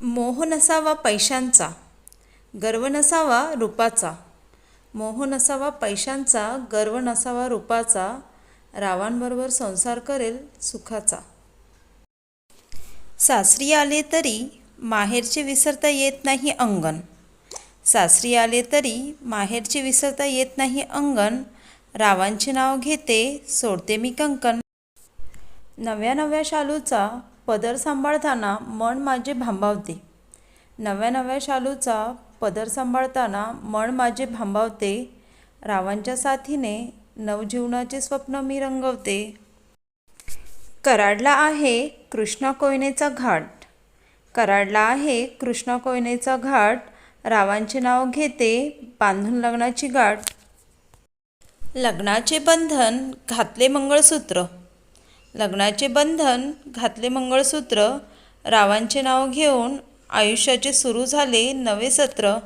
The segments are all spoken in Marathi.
मोह नसावा पैशांचा, गर्व नसावा रूपाचा. मोह नसावा पैशांचा, गर्व नसावा रूपाचा. रावांबरोबर संसार करेल सुखाचा. सासरी आले तरी माहेरचे विसरता येत नाही अंगण. सासरी आले तरी माहेरचे विसरता येत नाही अंगण. रावांचे नाव घेते सोडते मी कंकण. नव्या नव्या शालूचा पदर सांभाळताना मन माझे भांबावते. नव्या नव्या शालूचा पदर सांभाळताना मन माझे भांबावते. रावांच्या साथीने नवजीवनाचे स्वप्न मी रंगवते. कराडला आहे कृष्णा कोयनेचा घाट. कराडला आहे कृष्णा कोयनेचा घाट. रावांचे नाव घेते बांधून लग्नाची गाठ. लग्नाचे बंधन घातले मंगळसूत्र. लग्नाचे बंधन घातले मंगळसूत्र. रावांचे नाव घेऊन आयुष्याचे सुरू झाले नवे सत्र.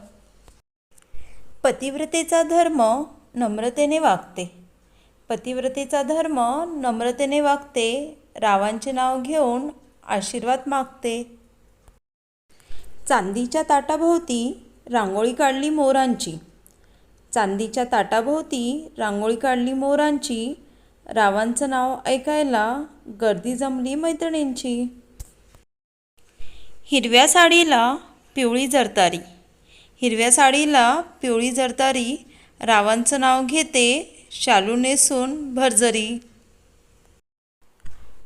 पतिव्रतेचा धर्म नम्रतेने वागते. पतिव्रतेचा धर्म नम्रतेने वागते. रावांचे नाव घेऊन आशीर्वाद मागते. चांदीच्या ताटाभोवती रांगोळी काढली मोरांची. चांदीच्या ताटाभोवती रांगोळी काढली मोरांची. रावांचं नाव ऐकायला गर्दी जमली मैत्रिणींची. हिरव्या साडीला पिवळी जरतारी. हिरव्या साडीला पिवळी जरतारी. रावांचं नाव घेते शालू नेसून भरजरी.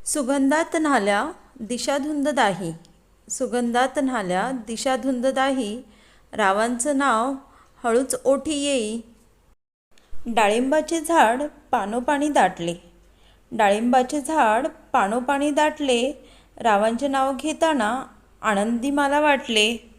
सुगंधात न्हाल्या दिशा धुंद दाही. सुगंधात न्हाल्या दिशा धुंद दाही. रावांचं नाव हळूच ओठी येई. डाळिंबाचे झाड पानोपाणी दाटले. डाळिंबाचे झाड पानोपाणी दाटले. रावांचे नाव घेताना आनंदी मला वाटले.